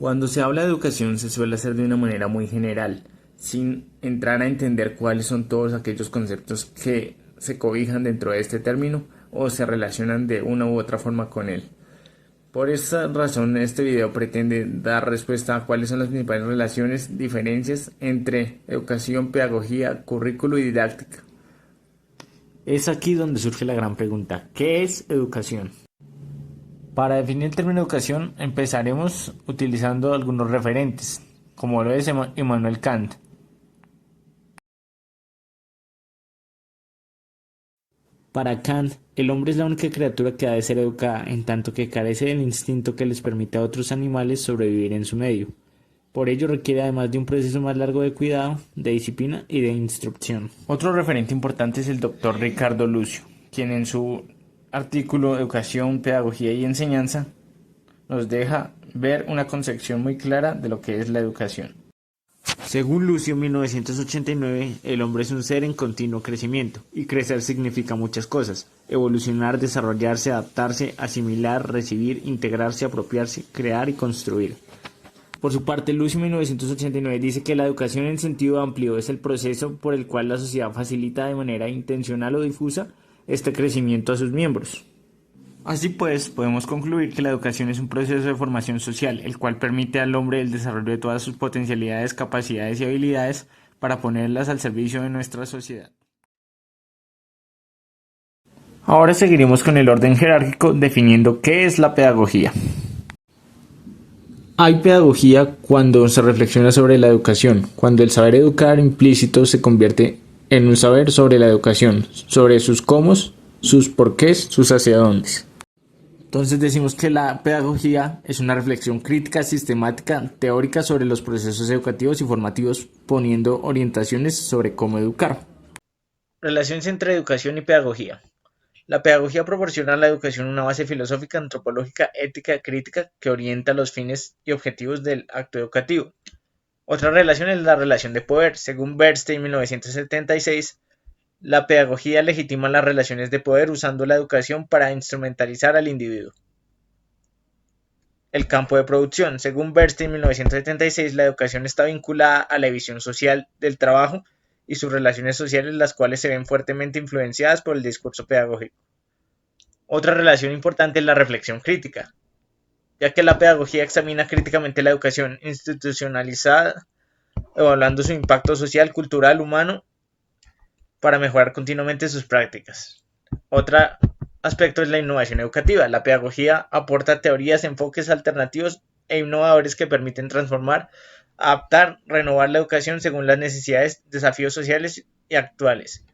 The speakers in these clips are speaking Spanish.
Cuando se habla de educación se suele hacer de una manera muy general, sin entrar a entender cuáles son todos aquellos conceptos que se cobijan dentro de este término o se relacionan de una u otra forma con él. Por esta razón, este video pretende dar respuesta a cuáles son las principales relaciones, diferencias entre educación, pedagogía, currículo y didáctica. Es aquí donde surge la gran pregunta: ¿qué es educación? Para definir el término educación empezaremos utilizando algunos referentes, como lo es Immanuel Kant. Para Kant, el hombre es la única criatura que ha de ser educada, en tanto que carece del instinto que les permite a otros animales sobrevivir en su medio. Por ello requiere además de un proceso más largo de cuidado, de disciplina y de instrucción. Otro referente importante es el doctor Ricardo Lucio, quien en su artículo Educación, Pedagogía y Enseñanza nos deja ver una concepción muy clara de lo que es la educación. Según Lucio, 1989, el hombre es un ser en continuo crecimiento, y crecer significa muchas cosas: evolucionar, desarrollarse, adaptarse, asimilar, recibir, integrarse, apropiarse, crear y construir. Por su parte, Lucio 1989 dice que la educación en sentido amplio es el proceso por el cual la sociedad facilita de manera intencional o difusa este crecimiento a sus miembros. Así pues, podemos concluir que la educación es un proceso de formación social, el cual permite al hombre el desarrollo de todas sus potencialidades, capacidades y habilidades para ponerlas al servicio de nuestra sociedad. Ahora seguiremos con el orden jerárquico definiendo qué es la pedagogía. Hay pedagogía cuando se reflexiona sobre la educación, cuando el saber educar implícito se convierte en un saber sobre la educación, sobre sus cómo, sus porqués, sus hacia dónde. Entonces decimos que la pedagogía es una reflexión crítica, sistemática, teórica sobre los procesos educativos y formativos, poniendo orientaciones sobre cómo educar. Relaciones entre educación y pedagogía. La pedagogía proporciona a la educación una base filosófica, antropológica, ética, crítica que orienta los fines y objetivos del acto educativo. Otra relación es la relación de poder. Según Bernstein, 1976, la pedagogía legitima las relaciones de poder usando la educación para instrumentalizar al individuo. El campo de producción. Según Bernstein, 1976, la educación está vinculada a la visión social del trabajo y sus relaciones sociales, las cuales se ven fuertemente influenciadas por el discurso pedagógico. Otra relación importante es la reflexión crítica, ya que la pedagogía examina críticamente la educación institucionalizada, evaluando su impacto social, cultural, humano, para mejorar continuamente sus prácticas. Otro aspecto es la innovación educativa. La pedagogía aporta teorías, enfoques alternativos e innovadores que permiten transformar, adaptar, renovar la educación según las necesidades, desafíos sociales y actuales.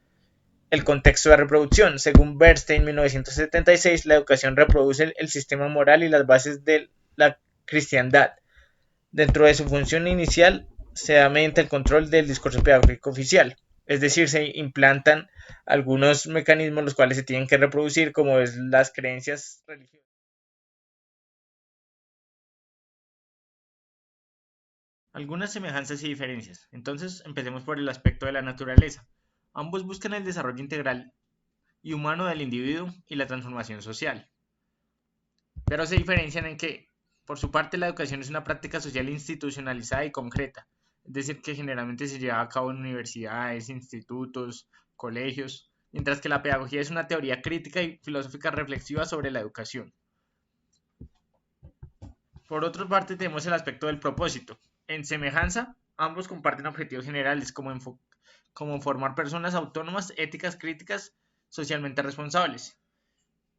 El contexto de reproducción. Según Bernstein, 1976, la educación reproduce el sistema moral y las bases de la cristiandad. Dentro de su función inicial, se da mediante el control del discurso pedagógico oficial. Es decir, se implantan algunos mecanismos los cuales se tienen que reproducir, como es las creencias religiosas. Algunas semejanzas y diferencias. Entonces, empecemos por el aspecto de la naturaleza. Ambos buscan el desarrollo integral y humano del individuo y la transformación social. Pero se diferencian en que, por su parte, la educación es una práctica social institucionalizada y concreta, es decir, que generalmente se lleva a cabo en universidades, institutos, colegios, mientras que la pedagogía es una teoría crítica y filosófica reflexiva sobre la educación. Por otra parte, tenemos el aspecto del propósito. En semejanza, ambos comparten objetivos generales como formar personas autónomas, éticas, críticas, socialmente responsables,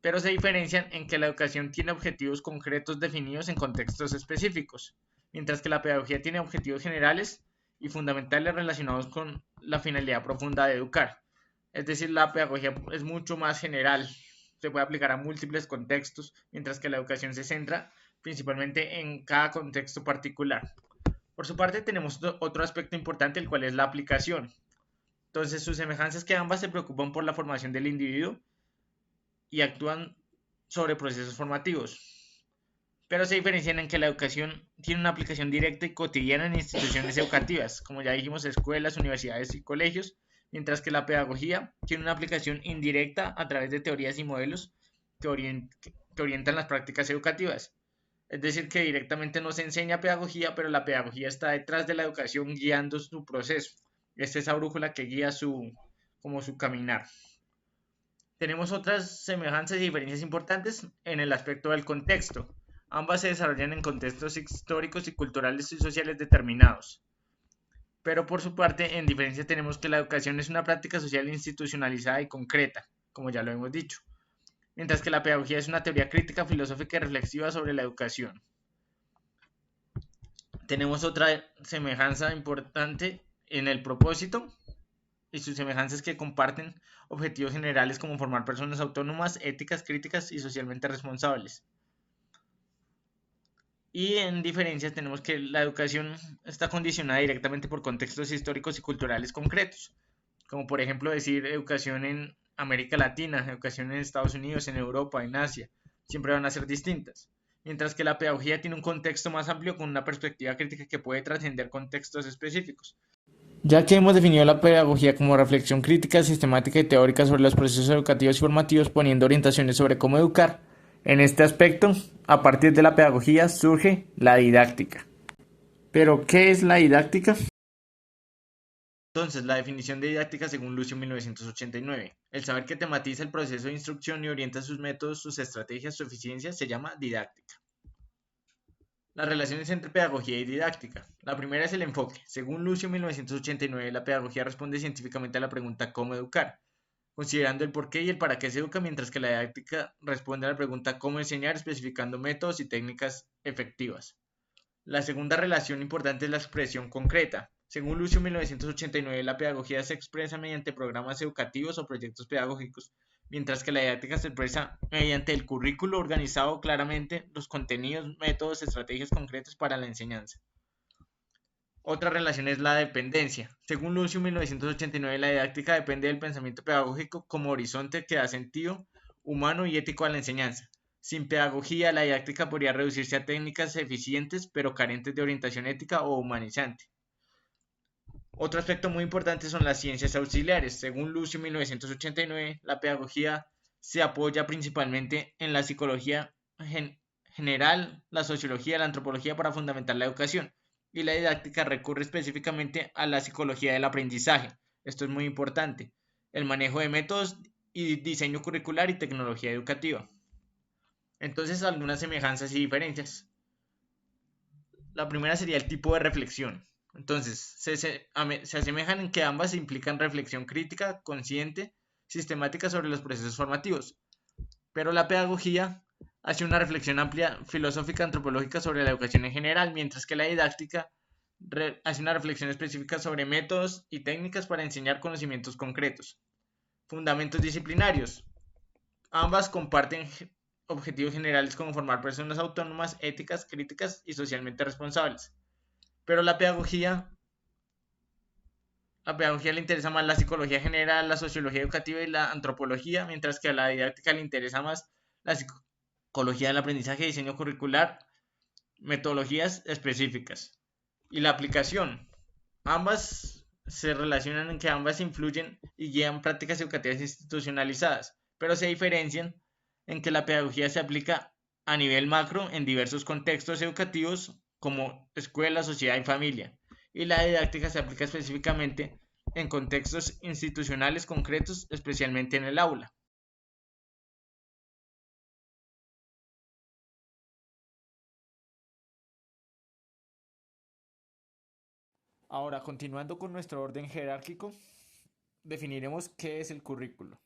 pero se diferencian en que la educación tiene objetivos concretos definidos en contextos específicos, mientras que la pedagogía tiene objetivos generales y fundamentales relacionados con la finalidad profunda de educar. Es decir, la pedagogía es mucho más general, se puede aplicar a múltiples contextos, mientras que la educación se centra principalmente en cada contexto particular. Por su parte, tenemos otro aspecto importante, el cual es la aplicación. Entonces, sus semejanzas es que ambas se preocupan por la formación del individuo y actúan sobre procesos formativos, pero se diferencian en que la educación tiene una aplicación directa y cotidiana en instituciones educativas, como ya dijimos, escuelas, universidades y colegios, mientras que la pedagogía tiene una aplicación indirecta a través de teorías y modelos que orientan las prácticas educativas. Es decir, que directamente no se enseña pedagogía, pero la pedagogía está detrás de la educación guiando su proceso. Es esa brújula que guía como su caminar. Tenemos otras semejanzas y diferencias importantes en el aspecto del contexto. Ambas se desarrollan en contextos históricos y culturales y sociales determinados. Pero por su parte, en diferencia tenemos que la educación es una práctica social institucionalizada y concreta, como ya lo hemos dicho, mientras que la pedagogía es una teoría crítica, filosófica y reflexiva sobre la educación. Tenemos otra semejanza importante en el propósito y sus semejanzas que comparten objetivos generales como formar personas autónomas, éticas, críticas y socialmente responsables. Y en diferencias tenemos que la educación está condicionada directamente por contextos históricos y culturales concretos, como por ejemplo decir educación en América Latina, educación en Estados Unidos, en Europa, en Asia, siempre van a ser distintas. Mientras que la pedagogía tiene un contexto más amplio con una perspectiva crítica que puede trascender contextos específicos. Ya que hemos definido la pedagogía como reflexión crítica, sistemática y teórica sobre los procesos educativos y formativos, poniendo orientaciones sobre cómo educar, en este aspecto, a partir de la pedagogía surge la didáctica. ¿Pero qué es la didáctica? Entonces, la definición de didáctica según Lucio 1989. El saber que tematiza el proceso de instrucción y orienta sus métodos, sus estrategias, su eficiencia, se llama didáctica. Las relaciones entre pedagogía y didáctica. La primera es el enfoque. Según Lucio 1989, la pedagogía responde científicamente a la pregunta ¿cómo educar?, considerando el por qué y el para qué se educa, mientras que la didáctica responde a la pregunta ¿cómo enseñar?, especificando métodos y técnicas efectivas. La segunda relación importante es la expresión concreta. Según Lucio 1989, la pedagogía se expresa mediante programas educativos o proyectos pedagógicos, mientras que la didáctica se expresa mediante el currículo organizado claramente, los contenidos, métodos, estrategias concretas para la enseñanza. Otra relación es la dependencia. Según Lucio 1989, la didáctica depende del pensamiento pedagógico como horizonte que da sentido humano y ético a la enseñanza. Sin pedagogía, la didáctica podría reducirse a técnicas eficientes pero carentes de orientación ética o humanizante. Otro aspecto muy importante son las ciencias auxiliares. Según Lucio 1989, la pedagogía se apoya principalmente en la psicología general, la sociología, la antropología para fundamentar la educación, y la didáctica recurre específicamente a la psicología del aprendizaje. Esto es muy importante. El manejo de métodos y diseño curricular y tecnología educativa. Entonces, algunas semejanzas y diferencias. La primera sería el tipo de reflexión. Entonces, se asemejan en que ambas implican reflexión crítica, consciente, sistemática sobre los procesos formativos. Pero la pedagogía hace una reflexión amplia, filosófica, antropológica sobre la educación en general, mientras que la didáctica hace una reflexión específica sobre métodos y técnicas para enseñar conocimientos concretos. Fundamentos disciplinarios. Ambas comparten objetivos generales como formar personas autónomas, éticas, críticas y socialmente responsables. Pero la pedagogía le interesa más la psicología general, la sociología educativa y la antropología, mientras que a la didáctica le interesa más la psicología del aprendizaje, diseño curricular, metodologías específicas. Y la aplicación. Ambas se relacionan en que ambas influyen y guían prácticas educativas institucionalizadas, pero se diferencian en que la pedagogía se aplica a nivel macro en diversos contextos educativos como escuela, sociedad y familia, y la didáctica se aplica específicamente en contextos institucionales concretos, especialmente en el aula. Ahora, continuando con nuestro orden jerárquico, definiremos qué es el currículo.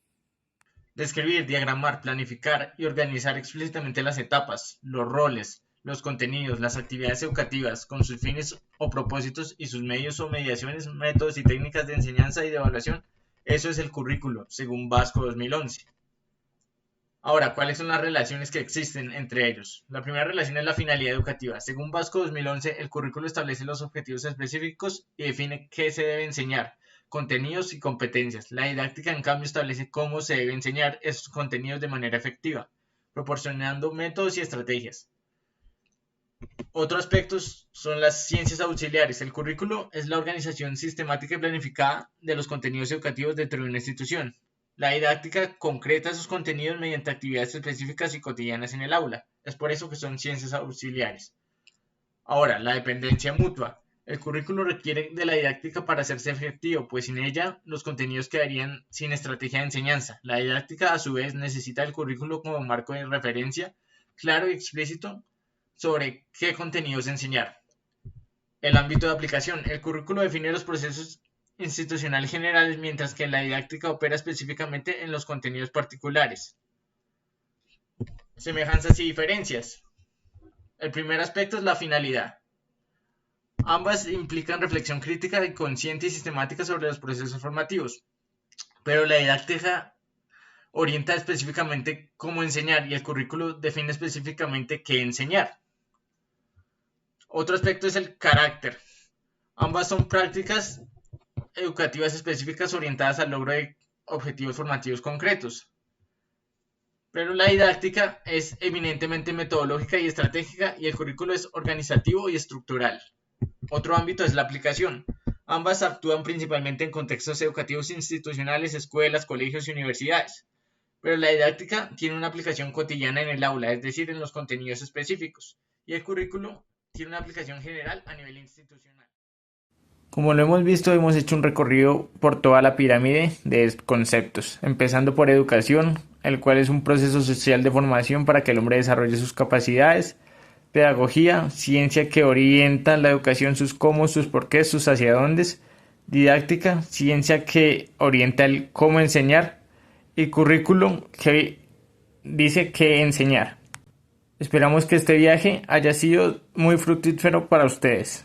Describir, diagramar, planificar y organizar explícitamente las etapas, los roles, los contenidos, las actividades educativas, con sus fines o propósitos y sus medios o mediaciones, métodos y técnicas de enseñanza y de evaluación. Eso es el currículo, según Vasco 2011. Ahora, ¿cuáles son las relaciones que existen entre ellos? La primera relación es la finalidad educativa. Según Vasco 2011, el currículo establece los objetivos específicos y define qué se debe enseñar, contenidos y competencias. La didáctica, en cambio, establece cómo se debe enseñar esos contenidos de manera efectiva, proporcionando métodos y estrategias. Otros aspectos son las ciencias auxiliares. El currículo es la organización sistemática y planificada de los contenidos educativos dentro de una institución. La didáctica concreta sus contenidos mediante actividades específicas y cotidianas en el aula. Es por eso que son ciencias auxiliares. Ahora, la dependencia mutua. El currículo requiere de la didáctica para hacerse efectivo, pues sin ella los contenidos quedarían sin estrategia de enseñanza. La didáctica, a su vez, necesita el currículo como marco de referencia claro y explícito sobre qué contenidos enseñar. El ámbito de aplicación. El currículo define los procesos institucionales generales, mientras que la didáctica opera específicamente en los contenidos particulares. Semejanzas y diferencias. El primer aspecto es la finalidad. Ambas implican reflexión crítica y consciente y sistemática sobre los procesos formativos, pero la didáctica orienta específicamente cómo enseñar y el currículo define específicamente qué enseñar. Otro aspecto es el carácter. Ambas son prácticas educativas específicas orientadas al logro de objetivos formativos concretos. Pero la didáctica es eminentemente metodológica y estratégica y el currículo es organizativo y estructural. Otro ámbito es la aplicación. Ambas actúan principalmente en contextos educativos institucionales, escuelas, colegios y universidades. Pero la didáctica tiene una aplicación cotidiana en el aula, es decir, en los contenidos específicos. Y el currículo tiene una aplicación general a nivel institucional. Como lo hemos visto, hemos hecho un recorrido por toda la pirámide de conceptos, empezando por educación, el cual es un proceso social de formación para que el hombre desarrolle sus capacidades. Pedagogía, ciencia que orienta la educación, sus cómo, sus por qué, sus hacia dónde. Didáctica, ciencia que orienta el cómo enseñar. Y currículum, que dice qué enseñar. Esperamos que este viaje haya sido muy fructífero para ustedes.